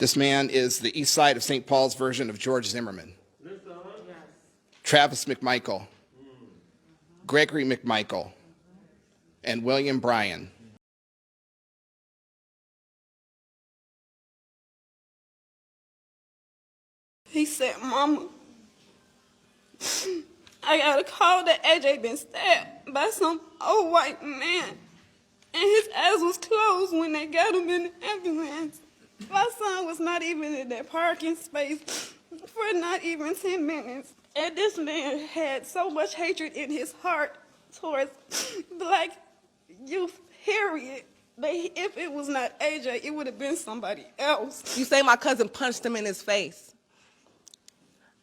This man is the East Side of St. Paul's version of George Zimmerman. Travis McMichael, Gregory McMichael, and William Bryan. He said, "Mama, I got a call that AJ been stabbed by some old white man, and his eyes was closed when they got him in the ambulance. My son was not even in that parking space for not even 10 minutes. And this man had so much hatred in his heart towards black youth, period. But if it was not AJ, it would have been somebody else." You say my cousin punched him in his face.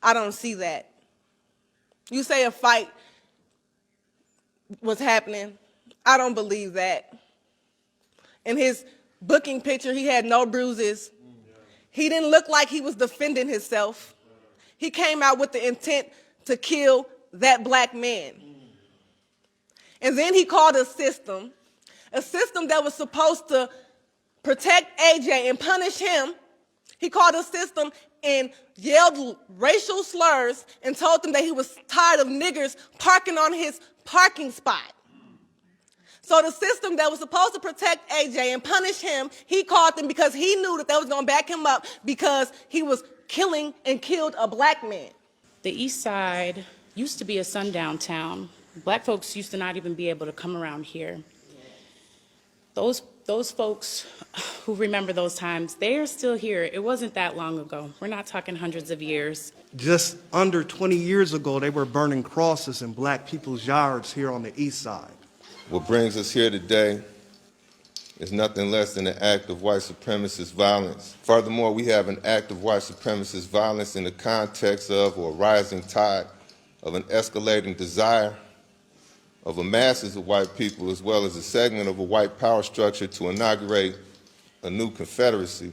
I don't see that. You say a fight was happening. I don't believe that. In his booking picture, he had no bruises. He didn't look like he was defending himself. He came out with the intent to kill that black man. And then he called a system that was supposed to protect AJ and punish him. He called a system and yelled racial slurs and told them that he was tired of niggers parking on his parking spot. So the system that was supposed to protect AJ and punish him, he called them because he knew that they was going to back him up because he was killing and killed a black man. The East Side used to be a sundown town. Black folks used to not even be able to come around here. Those folks who remember those times, they are still here. It wasn't that long ago. We're not talking hundreds of years. Just under 20 years ago, they were burning crosses in black people's yards here on the East Side. What brings us here today is nothing less than an act of white supremacist violence. Furthermore, we have an act of white supremacist violence in the context of or a rising tide of an escalating desire of the masses of white people as well as a segment of a white power structure to inaugurate a new Confederacy.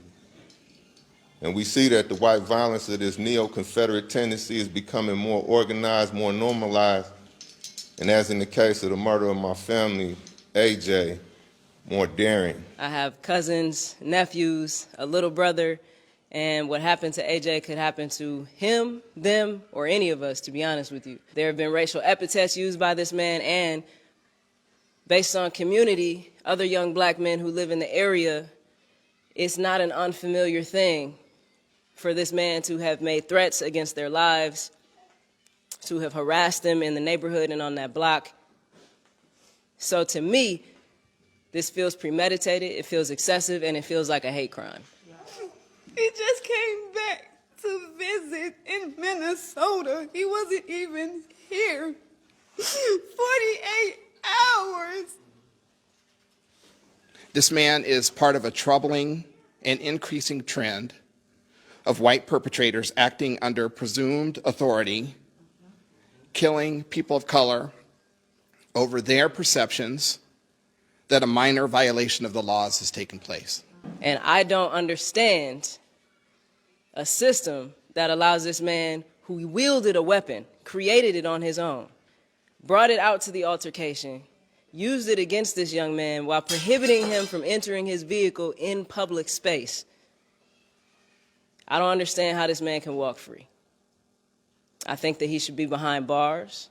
And we see that the white violence of this neo-Confederate tendency is becoming more organized, more normalized, and as in the case of the murder of my family, AJ, more daring. I have cousins, nephews, a little brother, and what happened to AJ could happen to him, them, or any of us, to be honest with you. There have been racial epithets used by this man, and based on community, other young black men who live in the area, it's not an unfamiliar thing for this man to have made threats against their lives, to have harassed them in the neighborhood and on that block. So to me, this feels premeditated, it feels excessive, and it feels like a hate crime. He just came back to visit in Minnesota. He wasn't even here. 48 hours. This man is part of a troubling and increasing trend of white perpetrators acting under presumed authority, killing people of color over their perceptions that a minor violation of the laws has taken place. And I don't understand a system that allows this man who wielded a weapon, created it on his own, brought it out to the altercation, used it against this young man while prohibiting him from entering his vehicle in public space. I don't understand how this man can walk free. I think that he should be behind bars.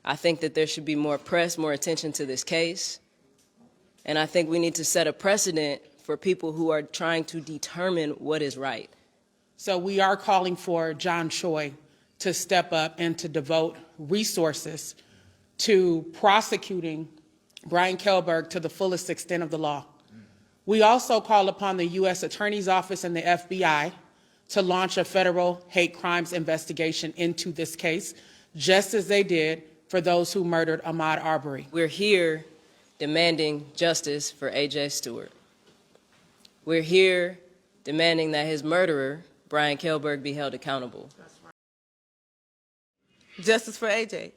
I think that there should be more press, more attention to this case. And I think we need to set a precedent for people who are trying to determine what is right. So we are calling for John Choi to step up and to devote resources to prosecuting Brian Kjellberg to the fullest extent of the law. We also call upon the U.S. Attorney's Office and the FBI to launch a federal hate crimes investigation into this case, just as they did for those who murdered Ahmed Arbury. We're here demanding justice for AJ Stewart. We're here demanding that his murderer, Brian Kjellberg, be held accountable. Justice for AJ.